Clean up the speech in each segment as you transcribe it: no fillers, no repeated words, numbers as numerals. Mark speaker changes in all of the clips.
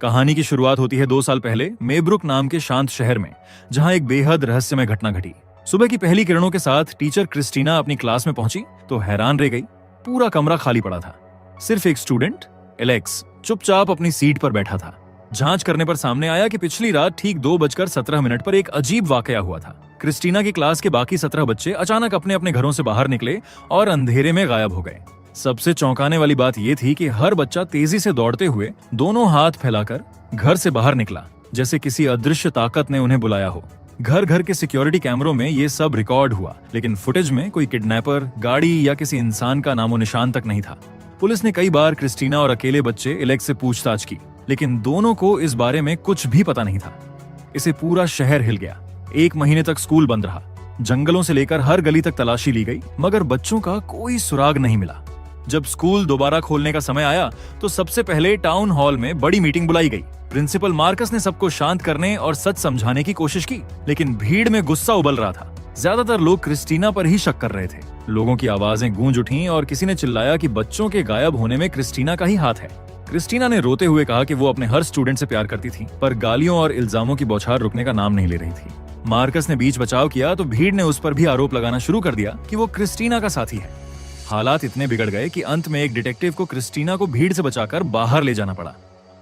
Speaker 1: कहानी की शुरुआत होती है 2 साल पहले मेब्रुक नाम के शांत शहर में, जहां एक बेहद रहस्यमय घटना घटी। सुबह की पहली किरणों के साथ टीचर क्रिस्टीना अपनी क्लास में पहुंची तो हैरान रह गई। पूरा कमरा खाली पड़ा था। सिर्फ एक स्टूडेंट, एलेक्स, चुपचाप अपनी सीट पर बैठा था। जांच करने पर सामने आया कि पिछली रात ठीक 2:17 पर एक अजीब वाकया हुआ था। क्रिस्टीना की क्लास के बाकी 17 बच्चे अचानक अपने अपने घरों से बाहर निकले और अंधेरे में गायब हो गए। सबसे चौंकाने वाली बात यह थी कि हर बच्चा तेजी से दौड़ते हुए दोनों हाथ फैलाकर घर से बाहर निकला, जैसे किसी अदृश्य ताकत ने उन्हें बुलाया हो। घर घर के सिक्योरिटी कैमरों में ये सब रिकॉर्ड हुआ, लेकिन फुटेज में कोई किडनैपर, गाड़ी या किसी इंसान का नामो निशान तक नहीं था। पुलिस ने कई बार क्रिस्टीना और अकेले बच्चे एलेक्स से पूछताछ की, लेकिन दोनों को इस बारे में कुछ भी पता नहीं था। इसे पूरा शहर हिल गया। 1 महीने तक स्कूल बंद रहा। जंगलों से लेकर हर गली तक तलाशी ली गई, मगर बच्चों का कोई सुराग नहीं मिला। जब स्कूल दोबारा खोलने का समय आया तो सबसे पहले टाउन हॉल में बड़ी मीटिंग बुलाई गई। प्रिंसिपल मार्कस ने सबको शांत करने और सच समझाने की कोशिश की, लेकिन भीड़ में गुस्सा उबल रहा था। ज्यादातर लोग क्रिस्टीना पर ही शक कर रहे थे। लोगों की आवाजें गूंज उठीं और किसी ने चिल्लाया कि बच्चों के गायब होने में क्रिस्टीना का ही हाथ है। क्रिस्टीना ने रोते हुए कहा कि वो अपने हर स्टूडेंट से प्यार करती थी, पर गालियों और इल्जामों की बौछार रुकने का नाम नहीं ले रही थी। मार्कस ने बीच बचाव किया तो भीड़ ने उस पर भी आरोप लगाना शुरू कर दिया कि वो क्रिस्टीना का साथी है। हालात इतने बिगड़ गए कि अंत में एक डिटेक्टिव को क्रिस्टीना को भीड़ से बचाकर बाहर ले जाना पड़ा।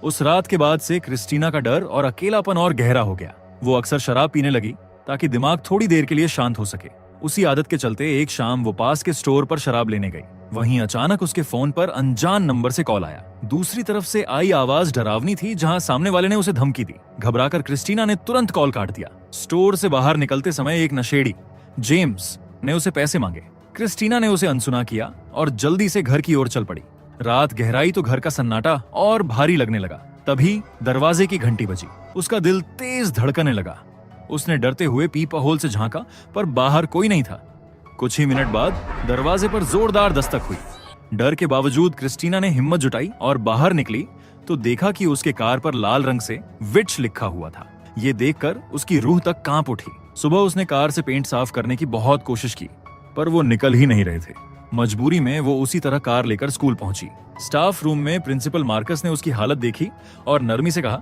Speaker 1: उस रात के बाद से क्रिस्टीना का डर और अकेलापन और गहरा हो गया। वो अक्सर शराब पीने लगी ताकि दिमाग थोड़ी देर के लिए शांत हो सके। उसी आदत के चलते एक शाम वो पास के स्टोर पर शराब लेने गई। वहीं अचानक उसके फोन पर अनजान नंबर से कॉल आया। दूसरी तरफ से आई आवाज डरावनी थी, जहां सामने वाले ने उसे धमकी दी। घबराकर क्रिस्टीना ने तुरंत कॉल काट दिया। स्टोर से बाहर निकलते समय एक नशेड़ी, जेम्स, ने उसे पैसे मांगे। क्रिस्टीना ने उसे अनसुना किया और जल्दी से घर की ओर चल पड़ी। रात गहराई तो घर का सन्नाटा और भारी लगने लगा। तभी दरवाजे की घंटी बजी। उसका दिल तेज धड़कने लगा। उसने डरते हुए पीप होल से झांका, पर बाहर कोई नहीं था। कुछ ही मिनट बाद दरवाजे पर जोरदार दस्तक हुई। डर के बावजूद क्रिस्टीना ने हिम्मत जुटाई और बाहर निकली तो देखा कि उसके कार पर लाल रंग से विच लिखा हुआ था। ये देखकर उसकी रूह तक कांप उठी। सुबह उसने कार से पेंट साफ करने की बहुत कोशिश की, पर वो निकल ही नहीं रहे थे। मजबूरी में वो उसी तरह कार लेकर स्कूल पहुंची। स्टाफ रूम में प्रिंसिपल मार्कस ने उसकी हालत देखी और नरमी से कहा,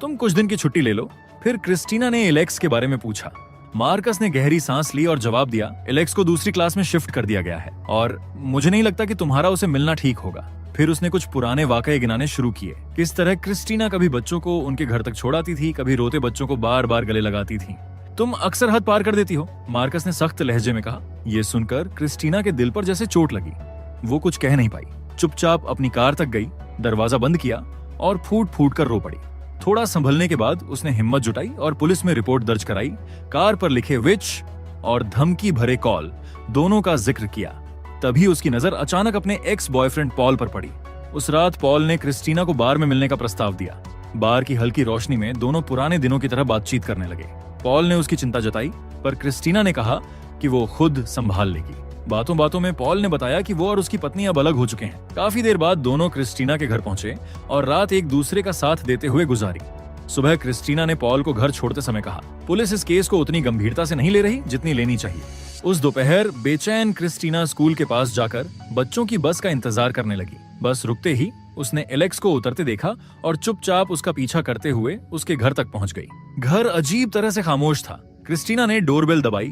Speaker 1: तुम कुछ दिन की छुट्टी ले लो। फिर क्रिस्टीना ने एलेक्स के बारे में पूछा। मार्कस ने गहरी सांस ली और जवाब दिया, एलेक्स को दूसरी क्लास में शिफ्ट कर दिया गया है और मुझे नहीं लगता कि तुम्हारा उसे मिलना ठीक होगा। फिर उसने कुछ पुराने वाकये गिनाने शुरू किए। किस तरह क्रिस्टीना कभी बच्चों को उनके घर तक छोड़ाती थी, कभी रोते बच्चों को बार बार गले लगाती थी। तुम अक्सर हद पार कर देती हो, मार्कस ने सख्त लहजे में कहा। ये सुनकर क्रिस्टीना के दिल पर जैसे चोट लगी। वो कुछ कह नहीं पाई। चुपचाप अपनी कार तक गई, दरवाजा बंद किया और फूट फूट कर रो पड़ी। थोड़ा संभलने के बाद उसने हिम्मत जुटाई और पुलिस में रिपोर्ट दर्ज कराई। कार पर लिखे विच और धमकी भरे कॉल दोनों का जिक्र किया। तभी उसकी नजर अचानक अपने एक्स बॉयफ्रेंड पॉल पर पड़ी। उस रात पॉल ने क्रिस्टीना को बार में मिलने का प्रस्ताव दिया। बार की हल्की रोशनी में दोनों पुराने दिनों की तरह बातचीत करने लगे। पॉल ने उसकी चिंता जताई, पर क्रिस्टीना ने कहा कि वो खुद संभाल लेगी। बातों बातों में पॉल ने बताया कि वो और उसकी पत्नी अब अलग हो चुके हैं। काफी देर बाद दोनों क्रिस्टीना के घर पहुंचे और रात एक दूसरे का साथ देते हुए गुजारी। सुबह क्रिस्टीना ने पॉल को घर छोड़ते समय कहा, पुलिस इस केस को उतनी गंभीरता से नहीं ले रही जितनी लेनी चाहिए। उस दोपहर बेचैन क्रिस्टीना स्कूल के पास जाकर बच्चों की बस का इंतजार करने लगी। बस रुकते ही उसने एलेक्स को उतरते देखा और चुपचाप उसका पीछा करते हुए उसके घर तक पहुंच गई। घर अजीब तरह से खामोश था। क्रिस्टीना ने डोरबेल दबाई,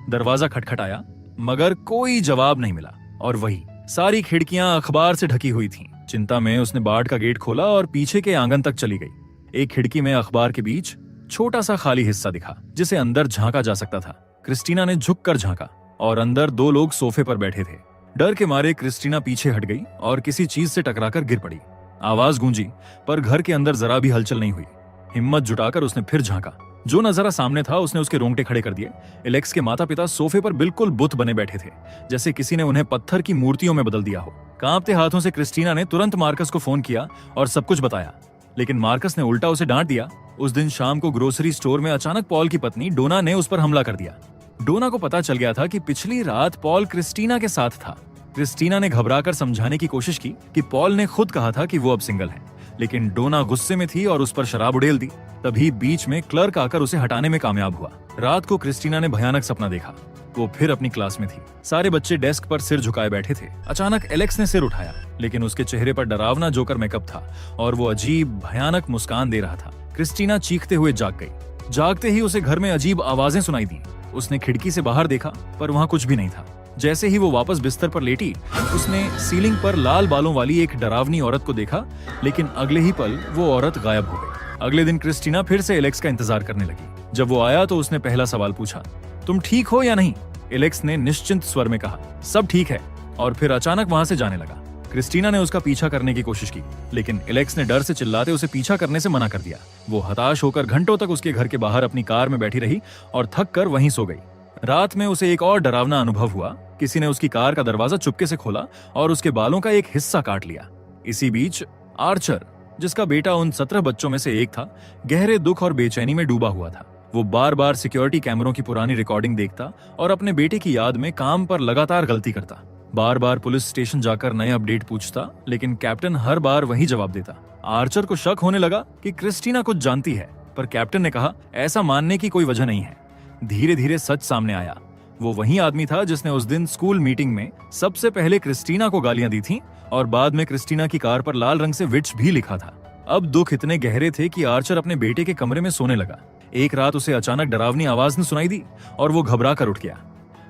Speaker 1: दरवाजा खटखटाया, मगर कोई जवाब नहीं मिला। और वही सारी खिड़कियां अखबार से ढकी हुई थीं। चिंता में उसने बाट का गेट खोला और पीछे के आंगन तक चली गई। एक खिड़की में अखबार के बीच छोटा सा खाली हिस्सा दिखा, जिसे अंदर झांका जा सकता था। क्रिस्टीना ने झुककर झांका और अंदर 2 लोग सोफे पर बैठे थे। डर के मारे क्रिस्टीना पीछे हट गई और किसी चीज से टकराकर गिर पड़ी। आवाज गूंजी, पर घर के अंदर जरा भी हलचल नहीं हुई। हिम्मत जुटाकर उसने फिर झांका। जो नजारा सामने था उसने उसके रोंगटे खड़े कर दिए। एलेक्स के माता पिता सोफे पर बिल्कुल बुत बने बैठे थे, जैसे किसी ने उन्हें पत्थर की मूर्तियों में बदल दिया हो। कांपते हाथों से क्रिस्टीना ने तुरंत मार्कस को फोन किया और सब कुछ बताया, लेकिन मार्कस ने उल्टा उसे डांट दिया। उस दिन शाम को ग्रोसरी स्टोर में अचानक पॉल की पत्नी डोना ने उस पर हमला कर दिया। डोना को पता चल गया था कि पिछली रात पॉल क्रिस्टीना के साथ था। क्रिस्टीना ने घबराकर समझाने की कोशिश की कि पॉल ने खुद कहा था कि वो अब सिंगल है, लेकिन डोना गुस्से में थी और उस पर शराब उड़ेल दी। तभी बीच में क्लर्क आकर उसे हटाने में कामयाब हुआ। रात को क्रिस्टीना ने भयानक सपना देखा। वो फिर अपनी क्लास में थी। सारे बच्चे डेस्क पर सिर झुकाए बैठे थे। अचानक एलेक्स ने सिर उठाया, लेकिन उसके चेहरे पर डरावना जोकर मेकअप था और वो अजीब भयानक मुस्कान दे रहा था। क्रिस्टीना चीखते हुए जाग गई। जागते ही उसे घर में अजीब आवाजें सुनाई दी। उसने खिड़की से बाहर देखा, पर वहां कुछ भी नहीं था। जैसे ही वो वापस बिस्तर पर लेटी, उसने सीलिंग पर लाल बालों वाली एक डरावनी औरत को देखा, लेकिन अगले ही पल वो औरत गायब हो गई। अगले दिन क्रिस्टीना फिर से एलेक्स का इंतजार करने लगी। जब वो आया तो उसने पहला सवाल पूछा, तुम ठीक हो या नहीं? एलेक्स ने निश्चिंत स्वर में कहा, सब ठीक है, और फिर अचानक वहां से जाने लगा। क्रिस्टीना ने उसका पीछा करने की कोशिश की, लेकिन एलेक्स ने डर से चिल्लाते उसे पीछा करने से मना कर दिया। वो हताश होकर घंटों तक उसके घर के बाहर अपनी कार में बैठी रही और थक कर वहीं सो गई। रात में उसे एक और डरावना अनुभव हुआ। किसी ने उसकी कार का दरवाजा चुपके से खोला और उसके बालों का एक हिस्सा काट लिया। इसी बीच आर्चर, जिसका बेटा उन 17 बच्चों में से एक था, गहरे दुख और बेचैनी में डूबा हुआ था। वो बार बार सिक्योरिटी कैमरों की पुरानी रिकॉर्डिंग देखता और अपने बेटे की याद में काम पर लगातार गलती करता। बार बार पुलिस स्टेशन जाकर नए अपडेट पूछता, लेकिन कैप्टन हर बार वही जवाब देता। आर्चर को शक होने लगा कि क्रिस्टीना कुछ जानती है, पर कैप्टन ने कहा, ऐसा मानने की कोई वजह नहीं है। धीरे धीरे सच सामने आया। वो वही आदमी था जिसने उस दिन स्कूल मीटिंग में सबसे पहले क्रिस्टीना को गालियां दी थी और बाद में क्रिस्टीना की कार पर लाल रंग से विच भी लिखा था। अब दुख इतने गहरे थे कि आर्चर अपने बेटे के कमरे में सोने लगा। एक रात उसे अचानक डरावनी आवाज ने सुनाई दी और वो घबरा कर उठ गया।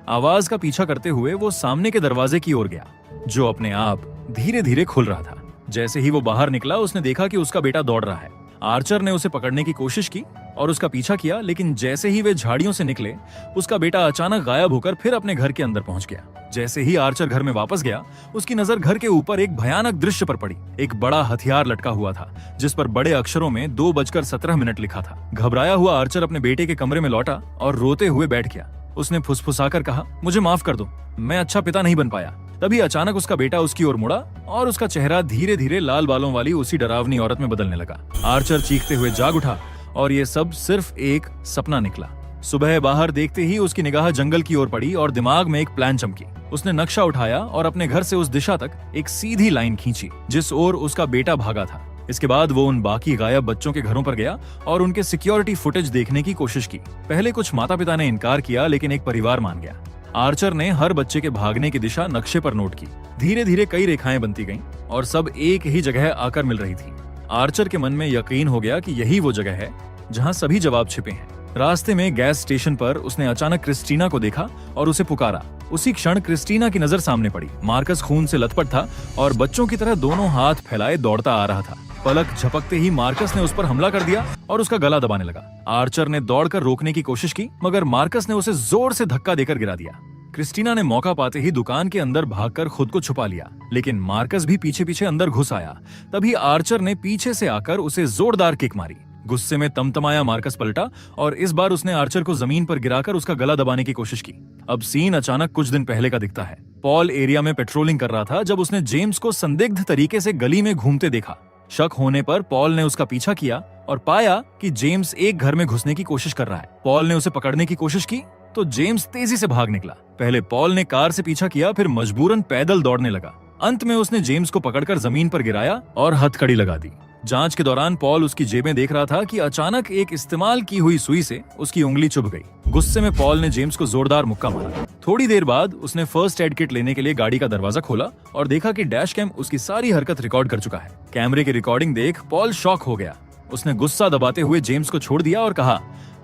Speaker 1: आवाज का पीछा करते हुए वो सामने के दरवाजे की ओर गया, जो अपने आप धीरे धीरे खुल रहा था। जैसे ही वो बाहर निकला, उसने देखा कि उसका बेटा दौड़ रहा है। आर्चर ने उसे पकड़ने की कोशिश की और उसका पीछा किया, लेकिन जैसे ही वे झाड़ियों से निकले, उसका बेटा अचानक गायब होकर फिर अपने घर के अंदर पहुंच गया। जैसे ही आर्चर घर में वापस गया, उसकी नजर घर के ऊपर एक भयानक दृश्य पर पड़ी। एक बड़ा हथियार लटका हुआ था, जिस पर बड़े अक्षरों में 2:17 लिखा था। घबराया हुआ आर्चर अपने बेटे के कमरे में लौटा और रोते हुए बैठ गया। उसने फुसफुसाकर कहा, मुझे माफ कर दो, मैं अच्छा पिता नहीं बन पाया। तभी अचानक उसका बेटा उसकी ओर मुड़ा और उसका चेहरा धीरे धीरे लाल बालों वाली उसी डरावनी औरत में बदलने लगा। आर्चर चीखते हुए जाग उठा और ये सब सिर्फ एक सपना निकला। सुबह बाहर देखते ही उसकी निगाह जंगल की ओर पड़ी और दिमाग में एक प्लान चमकी। उसने नक्शा उठाया और अपने घर से उस दिशा तक एक सीधी लाइन खींची जिस ओर उसका बेटा भागा था। इसके बाद वो उन बाकी गायब बच्चों के घरों पर गया और उनके सिक्योरिटी फुटेज देखने की कोशिश की। पहले कुछ माता पिता ने इनकार किया, लेकिन एक परिवार मान गया। आर्चर ने हर बच्चे के भागने की दिशा नक्शे पर नोट की। धीरे धीरे कई रेखाएं बनती गईं और सब एक ही जगह आकर मिल रही थी। आर्चर के मन में यकीन हो गया कि यही वो जगह है जहां सभी जवाब छिपे हैं। रास्ते में गैस स्टेशन पर उसने अचानक क्रिस्टीना को देखा और उसे पुकारा। उसी क्षण क्रिस्टीना की नजर सामने पड़ी। मार्कस खून से लथपथ था और बच्चों की तरह दोनों हाथ फैलाए दौड़ता आ रहा था। पलक झपकते ही मार्कस ने उस पर हमला कर दिया और उसका गला दबाने लगा। आर्चर ने दौड़कर रोकने की कोशिश की, मगर मार्कस ने उसे जोर से धक्का देकर गिरा दिया। क्रिस्टीना ने मौका पाते ही दुकान के अंदर भागकर खुद को छुपा लिया, लेकिन मार्कस भी पीछे पीछे अंदर घुस आया। तभी आर्चर ने पीछे से आकर उसे जोरदार किक मारी। गुस्से में तमतमाया मार्कस पलटा और इस बार उसने आर्चर को जमीन पर गिराकर उसका गला दबाने की कोशिश की। अब सीन अचानक कुछ दिन पहले का दिखता है। पॉल एरिया में पेट्रोलिंग कर रहा था जब उसने जेम्स को संदिग्ध तरीके से गली में घूमते देखा। शक होने पर पॉल ने उसका पीछा किया और पाया कि जेम्स एक घर में घुसने की कोशिश कर रहा है। पॉल ने उसे पकड़ने की कोशिश की तो जेम्स तेजी से भाग निकला। पहले पॉल ने कार से पीछा किया, फिर मजबूरन पैदल दौड़ने लगा। अंत में उसने जेम्स को पकड़कर जमीन पर गिराया और हथकड़ी लगा दी। जांच के दौरान पॉल उसकी जेबें देख रहा था कि अचानक एक इस्तेमाल की हुई सुई से उसकी उंगली चुभ गई। गुस्से में पॉल ने जेम्स को जोरदार मुक्का मारा। थोड़ी देर बाद उसने फर्स्ट एड किट लेने के लिए गाड़ी का दरवाजा खोला और देखा कि डैश कैम उसकी सारी हरकत रिकॉर्ड कर चुका है। कैमरे की रिकॉर्डिंग देख पॉल शॉक हो गया। उसने गुस्सा दबाते हुए जेम्स को छोड़ दिया और कहा,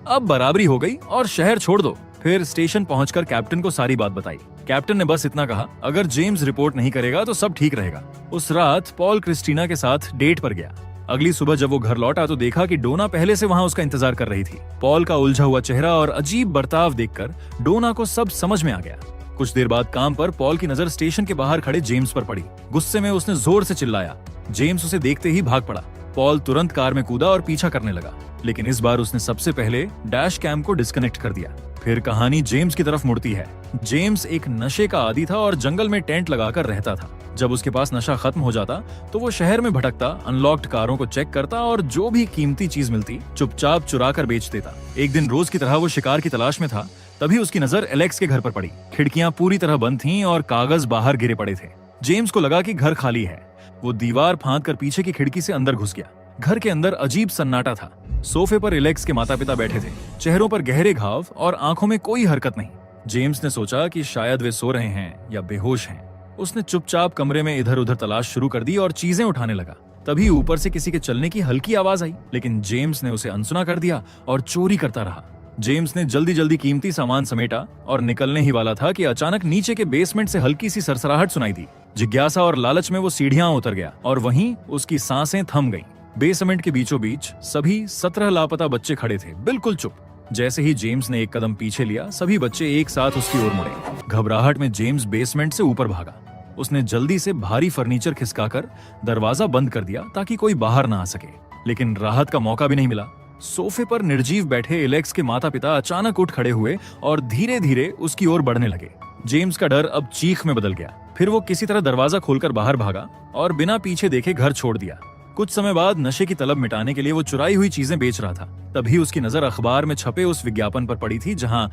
Speaker 1: अब बराबरी हो गई और शहर छोड़ दो। फिर स्टेशन पहुंचकर कैप्टन को सारी बात बताई। कैप्टन ने बस इतना कहा, अगर जेम्स रिपोर्ट नहीं करेगा तो सब ठीक रहेगा। उस रात पॉल क्रिस्टीना के साथ डेट पर गया। अगली सुबह जब वो घर लौटा तो देखा कि डोना पहले से वहां उसका इंतजार कर रही थी। पॉल का उलझा हुआ चेहरा और अजीब बर्ताव देखकर डोना को सब समझ में आ गया। कुछ देर बाद काम पर पॉल की नजर स्टेशन के बाहर खड़े जेम्स पर पड़ी। गुस्से में उसने जोर से चिल्लाया। जेम्स उसे देखते ही भाग पड़ा। पॉल तुरंत कार में कूदा और पीछा करने लगा, लेकिन इस बार उसने सबसे पहले डैश कैम को डिस्कनेक्ट कर दिया। फिर कहानी जेम्स की तरफ मुड़ती है। जेम्स एक नशे का आदी था और जंगल में टेंट लगाकर रहता था। जब उसके पास नशा खत्म हो जाता तो वो शहर में भटकता, अनलॉक्ड कारों को चेक करता और जो भी कीमती चीज मिलती चुपचाप चुरा कर बेच देता। एक दिन रोज की तरह वो शिकार की तलाश में था, तभी उसकी नजर एलेक्स के घर पर पड़ी। खिड़कियां पूरी तरह बंद थीं और कागज बाहर गिरे पड़े थे। जेम्स को लगा कि घर खाली है। वो दीवार फांद कर पीछे की खिड़की से अंदर घुस गया। घर के अंदर अजीब सन्नाटा था। सोफे पर एलेक्स के माता पिता बैठे थे, चेहरों पर गहरे घाव और आंखों में कोई हरकत नहीं। जेम्स ने सोचा कि शायद वे सो रहे हैं या बेहोश हैं। उसने चुपचाप कमरे में इधर उधर तलाश शुरू कर दी और चीजें उठाने लगा। तभी ऊपर से किसी के चलने की हल्की आवाज आई, लेकिन जेम्स ने उसे अनसुना कर दिया और चोरी करता रहा। जेम्स ने जल्दी जल्दी कीमती सामान समेटा और निकलने ही वाला था कि अचानक नीचे के बेसमेंट से हल्की सी सरसराहट सुनाई दी। जिज्ञासा और लालच में वो सीढ़ियां उतर गया और वहीं उसकी सांसें थम गईं। बेसमेंट के बीचों बीच सभी 17 लापता बच्चे खड़े थे, बिल्कुल चुप। जैसे ही जेम्स ने एक कदम पीछे लिया, सभी बच्चे एक साथ उसकी ओर मुड़े। घबराहट में जेम्स बेसमेंट से ऊपर भागा। उसने जल्दी से भारी फर्नीचर खिसकाकर दरवाजा बंद कर दिया ताकि कोई बाहर ना आ सके, लेकिन राहत का मौका भी नहीं मिला। सोफे पर निर्जीव बैठे एलेक्स के माता पिता अचानक उठ खड़े हुए और धीरे धीरे उसकी ओर बढ़ने लगे। जेम्स का डर अब चीख में बदल गया। फिर वो किसी तरह दरवाजा खोलकर बाहर भागा और बिना पीछे देखे घर छोड़ दिया। कुछ समय बाद नशे की तलब मिटाने के लिए वो चुराई हुई चीजें बेच रहा था। तभी उसकी नजर अखबार में छपे उस विज्ञापन पर पड़ी थी जहां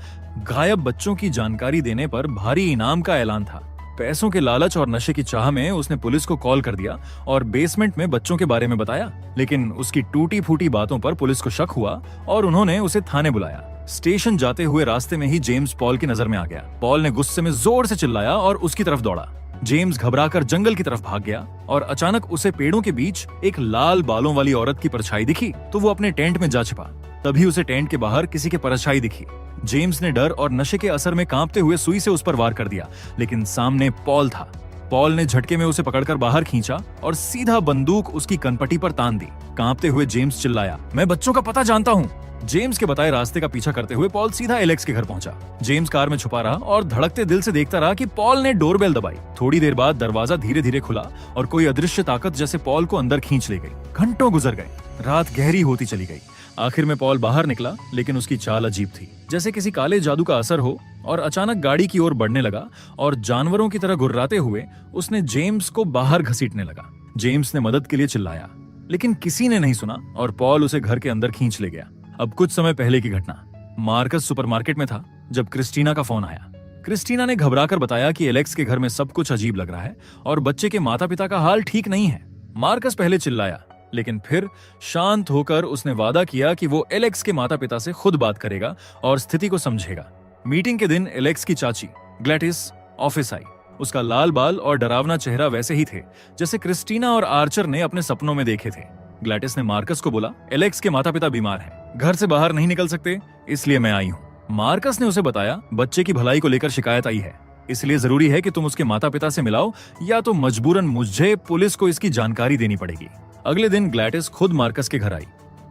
Speaker 1: गायब बच्चों की जानकारी देने पर भारी इनाम का ऐलान था। पैसों के लालच और नशे की चाह में उसने पुलिस को कॉल कर दिया और बेसमेंट में बच्चों के बारे में बताया, लेकिन उसकी टूटी फूटी बातों पर पुलिस को शक हुआ और उन्होंने उसे थाने बुलाया। स्टेशन जाते हुए रास्ते में ही जेम्स पॉल की नजर में आ गया। पॉल ने गुस्से में जोर से चिल्लाया और उसकी तरफ दौड़ा। जेम्स घबराकर जंगल की तरफ भाग गया और अचानक उसे पेड़ों के बीच एक लाल बालों वाली औरत की परछाई दिखी तो वो अपने टेंट में जा छिपा। तभी उसे टेंट के बाहर किसी की परछाई दिखी। जेम्स ने डर और नशे के असर में कांपते हुए सुई से उस पर वार कर दिया, लेकिन सामने पॉल था। पॉल ने झटके में उसे पकड़कर बाहर खींचा और सीधा बंदूक उसकी कनपटी पर तान दी। कांपते हुए जेम्स चिल्लाया, मैं बच्चों का पता जानता हूँ। जेम्स के बताए रास्ते का पीछा करते हुए पॉल सीधा एलेक्स के घर पहुंचा। जेम्स कार में छुपा रहा और धड़कते दिल से देखता रहा कि पॉल ने डोरबेल दबाई। थोड़ी देर बाद दरवाजा धीरे धीरे खुला और कोई अदृश्य ताकत जैसे पॉल को अंदर खींच ले गई। घंटों गुजर गए, रात गहरी होती चली गई। आखिर में पॉल बाहर निकला, लेकिन उसकी चाल अजीब थी, जैसे किसी काले जादू का असर हो, और अचानक गाड़ी की ओर बढ़ने लगा और जानवरों की तरह गुर्राते हुए उसने जेम्स को बाहर घसीटने लगा। जेम्स ने मदद के लिए चिल्लाया, लेकिन किसी ने नहीं सुना और पॉल उसे घर के अंदर खींच ले गया। अब कुछ समय पहले की घटना। मार्कस सुपरमार्केट में था जब क्रिस्टीना का फोन आया। क्रिस्टीना ने घबराकर बताया कि एलेक्स के घर में सब कुछ अजीब लग रहा है और बच्चे के माता पिता का हाल ठीक नहीं है। मार्कस पहले चिल्लाया, लेकिन फिर शांत होकर उसने वादा किया कि वो एलेक्स के माता पिता से खुद बात करेगा और स्थिति को समझेगा। मीटिंग के दिन एलेक्स की चाची ग्लैटिस ऑफिस आई। उसका लाल बाल और डरावना चेहरा वैसे ही थे जैसे क्रिस्टीना और आर्चर ने अपने सपनों में देखे थे। ग्लैटिस ने मार्कस को बोला, एलेक्स के माता पिता बीमार हैं, घर से बाहर नहीं निकल सकते, इसलिए मैं आई हूँ। मार्कस ने उसे बताया, बच्चे की भलाई को लेकर शिकायत आई है, इसलिए जरूरी है कि तुम उसके माता पिता से मिलाओ या तो मजबूरन मुझे पुलिस को इसकी जानकारी देनी पड़ेगी। अगले दिन ग्लैटिस खुद मार्कस के घर आई।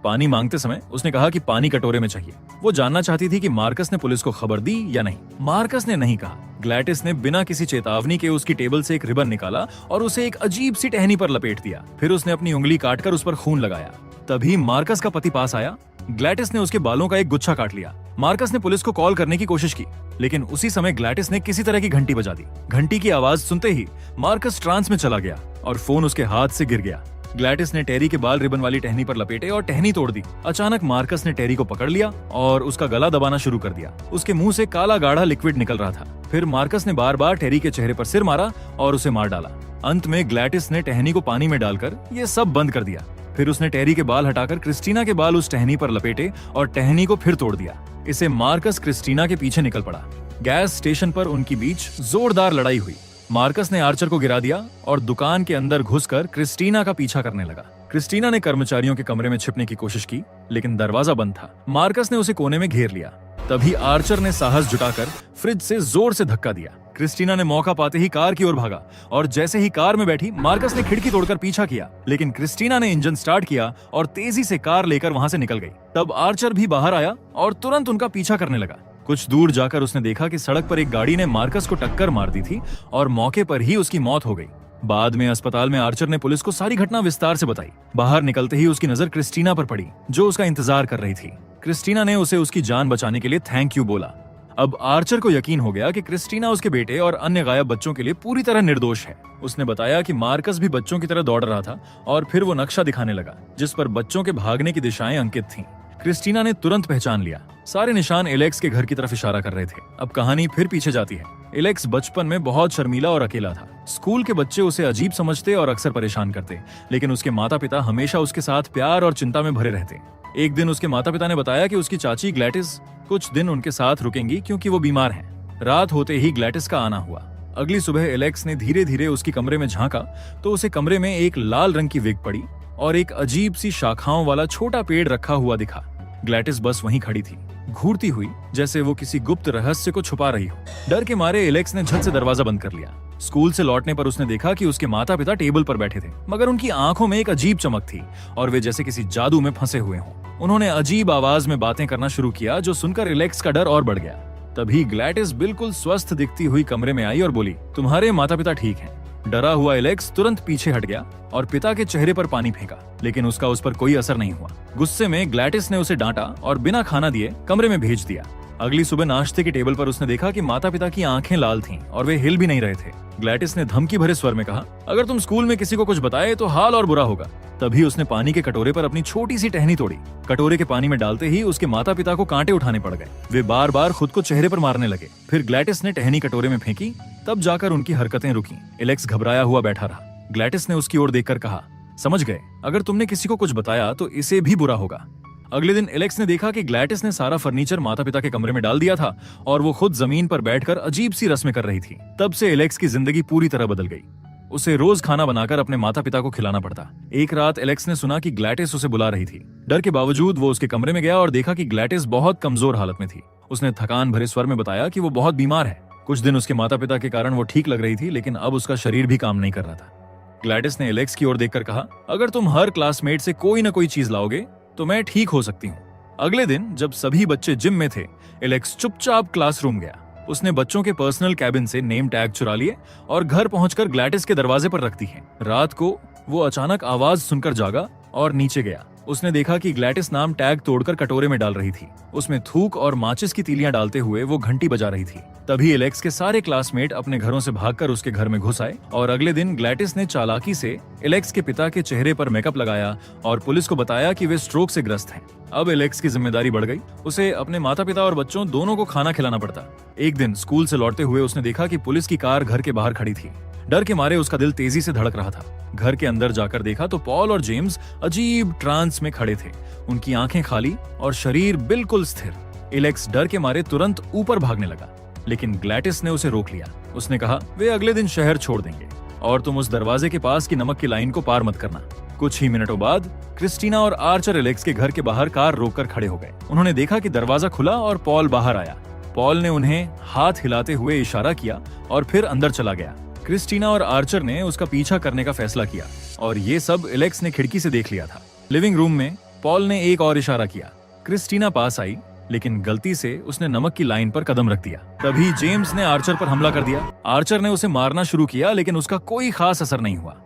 Speaker 1: पानी मांगते समय उसने कहा कि पानी कटोरे में चाहिए। वो जानना चाहती थी कि मार्कस ने पुलिस को खबर दी या नहीं। मार्कस ने नहीं कहा। ग्लैटिस ने बिना किसी चेतावनी के उसकी टेबल से एक रिबन निकाला और उसे एक अजीब सी टहनी पर लपेट दिया। फिर उसने अपनी उंगली काटकर उस पर खून लगाया। तभी मार्कस का पति पास आया। ग्लैटिस ने उसके बालों का एक गुच्छा काट लिया। मार्कस ने पुलिस को कॉल करने की कोशिश की, लेकिन उसी समय ग्लैटिस ने किसी तरह की घंटी बजा दी। घंटी की आवाज सुनते ही मार्कस ट्रांस में चला गया और फोन उसके हाथ से गिर गया। ग्लैटिस ने टेरी के बाल रिबन वाली टहनी पर लपेटे और टहनी तोड़ दी। अचानक मार्कस ने टेरी को पकड़ लिया और उसका गला दबाना शुरू कर दिया। उसके मुंह से काला गाढ़ा लिक्विड निकल रहा था। फिर मार्कस ने बार बार टेरी के चेहरे पर सिर मारा और उसे मार डाला। अंत में ग्लैटिस ने टहनी को पानी में डालकर ये सब बंद कर दिया। फिर उसने टेरी के बाल हटाकर क्रिस्टीना के बाल उस टहनी पर लपेटे और टहनी को फिर तोड़ दिया। इसे मार्कस क्रिस्टीना के पीछे निकल पड़ा। गैस स्टेशन पर उनकी बीच जोरदार लड़ाई हुई। मार्कस ने आर्चर को गिरा दिया और दुकान के अंदर घुसकर क्रिस्टीना का पीछा करने लगा। क्रिस्टीना ने कर्मचारियों के कमरे में छिपने की कोशिश की, लेकिन दरवाजा बंद था। मार्कस ने उसे कोने में घेर लिया। तभी आर्चर ने साहस जुटाकर फ्रिज से जोर से धक्का दिया। क्रिस्टीना ने मौका पाते ही कार की ओर भागा और जैसे ही कार में बैठी, मार्कस ने खिड़की तोड़कर पीछा किया, लेकिन क्रिस्टीना ने इंजन स्टार्ट किया और तेजी से कार लेकर वहां से निकल गई। तब आर्चर भी बाहर आया और तुरंत उनका पीछा करने लगा। कुछ दूर जाकर उसने देखा कि सड़क पर एक गाड़ी ने मार्कस को टक्कर मार दी थी और मौके पर ही उसकी मौत हो गई। बाद में अस्पताल में आर्चर ने पुलिस को सारी घटना विस्तार से बताई। बाहर निकलते ही उसकी नजर क्रिस्टीना पर पड़ी, जो उसका इंतजार कर रही थी। क्रिस्टीना ने उसे उसकी जान बचाने के लिए थैंक यू बोला। अब आर्चर को यकीन हो गया कि क्रिस्टीना उसके बेटे और अन्य गायब बच्चों के लिए पूरी तरह निर्दोष है। उसने बताया कि मार्कस भी बच्चों की तरह दौड़ रहा था और फिर वो नक्शा दिखाने लगा जिस पर बच्चों के भागने की दिशाएं अंकित थीं। क्रिस्टीना ने तुरंत पहचान लिया। सारे निशान एलेक्स के घर की तरफ इशारा कर रहे थे। अब कहानी फिर पीछे जाती है। एलेक्स बचपन में बहुत शर्मीला और अकेला था। स्कूल के बच्चे उसे अजीब समझते और अक्सर परेशान करते, लेकिन उसके माता पिता हमेशा उसके साथ प्यार और चिंता में भरे रहते। एक दिन उसके माता पिता ने बताया कि उसकी चाची ग्लैटिस कुछ दिन उनके साथ रुकेंगी क्योंकि वो बीमार हैं। रात होते ही ग्लैटिस का आना हुआ। अगली सुबह एलेक्स ने धीरे धीरे उसकी कमरे में झांका तो उसे कमरे में एक लाल रंग की विग पड़ी और एक अजीब सी शाखाओं वाला छोटा पेड़ रखा हुआ दिखा। ग्लैटिस बस वहीं खड़ी थी, घूरती हुई, जैसे वो किसी गुप्त रहस्य को छुपा रही हो। डर के मारे एलेक्स ने झट से दरवाजा बंद कर लिया। स्कूल से लौटने पर उसने देखा कि उसके माता पिता टेबल पर बैठे थे, मगर उनकी आंखों में एक अजीब चमक थी और वे जैसे किसी जादू में फंसे हुए हों। उन्होंने अजीब आवाज में बातें करना शुरू किया, जो सुनकर एलेक्स का डर और बढ़ गया। तभी ग्लैटिस बिल्कुल स्वस्थ दिखती हुई कमरे में आई और बोली, तुम्हारे माता पिता ठीक हैं। डरा हुआ एलेक्स तुरंत पीछे हट गया और पिता के चेहरे पर पानी फेंका, लेकिन उसका उस पर कोई असर नहीं हुआ। गुस्से में ग्लैटिस ने उसे डांटा और बिना खाना दिए कमरे में भेज दिया। अगली सुबह नाश्ते के टेबल पर उसने देखा कि माता पिता की आंखें लाल थीं और वे हिल भी नहीं रहे थे। ग्लैटिस ने धमकी भरे स्वर में कहा, अगर तुम स्कूल में किसी को कुछ बताए तो हाल और बुरा होगा। तभी उसने पानी के कटोरे पर अपनी छोटी सी टहनी तोड़ी। कटोरे के पानी में डालते ही उसके माता पिता को कांटे उठाने पड़ गए। वे बार बार खुद को चेहरे पर मारने लगे। फिर ग्लैटिस ने टहनी कटोरे में फेंकी, तब जाकर उनकी हरकतें रुकी। एलेक्स घबराया हुआ बैठा रहा। ग्लैटिस ने उसकी ओर देखकर कहा, समझ गए, अगर तुमने किसी को कुछ बताया तो इसे भी बुरा होगा। अगले दिन एलेक्स ने देखा कि ग्लैटिस ने सारा फर्नीचर माता पिता के कमरे में डाल दिया था और वो खुद जमीन पर बैठकर अजीब सी रस्में कर रही थी। तब से एलेक्स की जिंदगी पूरी तरह बदल गई। उसे रोज खाना बनाकर अपने माता पिता को खिलाना पड़ता। एक रात एलेक्स ने सुना कि ग्लैटिस उसे बुला रही थी। डर के बावजूद वो उसके कमरे में गया और देखा कि ग्लैटिस बहुत कमजोर हालत में थी। उसने थकान भरे स्वर में बताया कि वो बहुत बीमार है। कुछ दिन उसके माता पिता के कारण वो ठीक लग रही थी, लेकिन अब उसका शरीर भी काम नहीं कर रहा था। ग्लैटिस ने एलेक्स की ओर देखकर कहा, अगर तुम हर क्लासमेट से कोई न कोई चीज लाओगे तो मैं ठीक हो सकती हूँ। अगले दिन जब सभी बच्चे जिम में थे, एलेक्स चुपचाप क्लासरूम गया। उसने बच्चों के पर्सनल कैबिन से नेम टैग चुरा लिए और घर पहुंचकर ग्लैटिस के दरवाजे पर रख दी है। रात को वो अचानक आवाज सुनकर जागा और नीचे गया। उसने देखा कि ग्लैटिस नाम टैग तोड़कर कटोरे में डाल रही थी। उसमें थूक और माचिस की तीलियां डालते हुए वो घंटी बजा रही थी। तभी एलेक्स के सारे क्लासमेट अपने घरों से भागकर उसके घर में घुस आए और अगले दिन ग्लैटिस ने चालाकी से एलेक्स के पिता के चेहरे पर मेकअप लगाया और पुलिस को बताया कि वे स्ट्रोक से ग्रस्त हैं। अब एलेक्स की जिम्मेदारी बढ़ गई। उसे अपने माता पिता और बच्चों दोनों को खाना खिलाना पड़ता। एक दिन स्कूल से लौटते हुए उसने देखा कि पुलिस की कार घर के बाहर खड़ी थी। डर के मारे उसका दिल तेजी से धड़क रहा था। घर के अंदर जाकर देखा तो पॉल और जेम्स अजीब ट्रांस में खड़े थे, उनकी आंखें खाली और शरीर बिल्कुल स्थिर। एलेक्स डर के मारे तुरंत ऊपर भागने लगा, लेकिन ग्लैटिस ने उसे रोक लिया। उसने कहा, वे अगले दिन शहर छोड़ देंगे और तुम उस दरवाजे के पास की नमक की लाइन को पार मत करना। कुछ ही मिनटों बाद क्रिस्टीना और आर्चर एलेक्स के घर के बाहर कार रोककर खड़े हो गए। उन्होंने देखा कि दरवाजा खुला और पॉल बाहर आया। पॉल ने उन्हें हाथ हिलाते हुए इशारा किया और फिर अंदर चला गया। क्रिस्टीना और आर्चर ने उसका पीछा करने का फैसला किया और ये सब एलेक्स ने खिड़की से देख लिया था। लिविंग रूम में पॉल ने एक और इशारा किया। क्रिस्टीना पास आई, लेकिन गलती से उसने नमक की लाइन पर कदम रख दिया। तभी जेम्स ने आर्चर पर हमला कर दिया। आर्चर ने उसे मारना शुरू किया, लेकिन उसका कोई खास असर नहीं हुआ।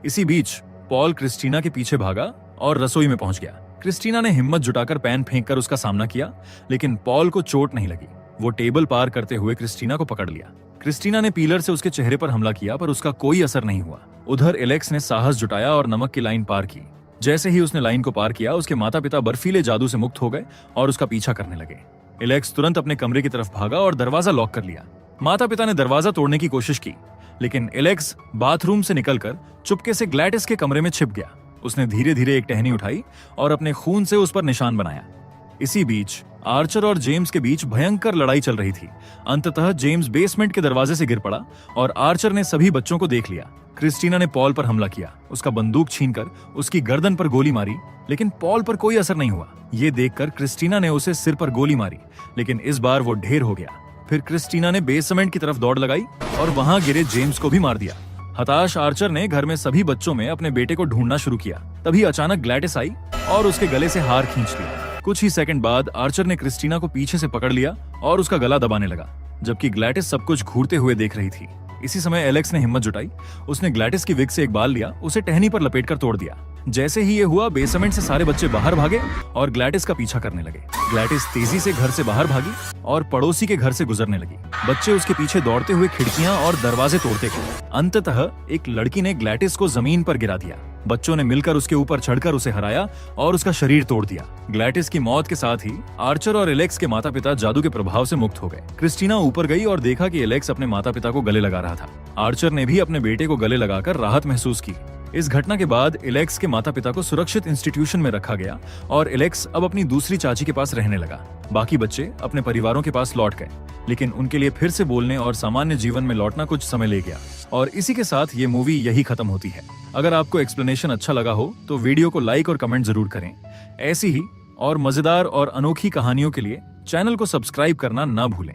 Speaker 1: इसी बीच पॉल क्रिस्टीना के पीछे भागा और रसोई में पहुंच गया। क्रिस्टीना ने हिम्मत जुटाकर पैन फेंककर उसका सामना किया, लेकिन पॉल को चोट नहीं लगी। वो टेबल पार करते हुए क्रिस्टीना को पकड़ लिया। क्रिस्टीना ने पीलर से उसके चेहरे पर हमला किया, पर उसका कोई असर नहीं हुआ। उधर एलेक्स ने साहस जुटाया और नमक की लाइन पार की। जैसे ही उसने लाइन को पार किया, उसके माता पिता बर्फीले जादू से मुक्त हो गए और उसका पीछा करने लगे। एलेक्स तुरंत अपने कमरे की तरफ भागा और दरवाजा लॉक कर लिया। माता पिता ने दरवाजा तोड़ने की कोशिश की, लेकिन एलेक्स बाथरूम से निकलकर चुपके से ग्लैटिस के कमरे में छिप गया। उसने धीरे धीरे एक टहनी उठाई और अपने खून से उस पर निशान बनाया। इसी बीच आर्चर और जेम्स के बीच भयंकर लड़ाई चल रही थी। अंततः जेम्स बेसमेंट के दरवाजे से गिर पड़ा और आर्चर ने सभी बच्चों को देख लिया। क्रिस्टीना ने पॉल पर हमला किया, उसका बंदूक छीनकर उसकी गर्दन पर गोली मारी, लेकिन पॉल पर कोई असर नहीं हुआ। ये देखकर क्रिस्टीना ने उसे सिर पर गोली मारी, लेकिन इस बार वो ढेर हो गया। फिर क्रिस्टीना ने बेसमेंट की तरफ दौड़ लगाई और वहां गिरे जेम्स को भी मार दिया। हताश आर्चर ने घर में सभी बच्चों में अपने बेटे को ढूंढना शुरू किया। तभी अचानक ग्लैटिस आई और उसके गले से हार खींच लिया। कुछ ही सेकंड बाद आर्चर ने क्रिस्टीना को पीछे से पकड़ लिया और उसका गला दबाने लगा, जबकि ग्लैटिस सब कुछ घूरते हुए देख रही थी। इसी समय एलेक्स ने हिम्मत जुटाई। उसने ग्लैटिस की विग से एक बाल लिया, उसे टहनी पर लपेटकर तोड़ दिया। जैसे ही ये हुआ, बेसमेंट से सारे बच्चे बाहर भागे और ग्लैटिस का पीछा करने लगे। ग्लैटिस तेजी से घर से बाहर भागी और पड़ोसी के घर से गुजरने लगी। बच्चे उसके पीछे दौड़ते हुए खिड़कियां और दरवाजे तोड़ते गए। अंततः एक लड़की ने ग्लैटिस को जमीन पर गिरा दिया। बच्चों ने मिलकर उसके ऊपर चढ़कर उसे हराया और उसका शरीर तोड़ दिया। ग्लैटिस की मौत के साथ ही आर्चर और एलेक्स के माता पिता जादू के प्रभाव से मुक्त हो गए। क्रिस्टीना ऊपर गई और देखा कि एलेक्स अपने माता पिता को गले लगा रहा था। आर्चर ने भी अपने बेटे को गले लगाकर राहत महसूस की। इस घटना के बाद एलेक्स के माता पिता को सुरक्षित इंस्टीट्यूशन में रखा गया और एलेक्स अब अपनी दूसरी चाची के पास रहने लगा। बाकी बच्चे अपने परिवारों के पास लौट गए। लेकिन उनके लिए फिर से बोलने और सामान्य जीवन में लौटना कुछ समय ले गया। और इसी के साथ ये मूवी यही खत्म होती है। अगर आपको एक्सप्लेनेशन अच्छा लगा हो तो वीडियो को लाइक और कमेंट जरूर करें। ऐसी ही और मजेदार और अनोखी कहानियों के लिए चैनल को सब्सक्राइब करना ना भूलें।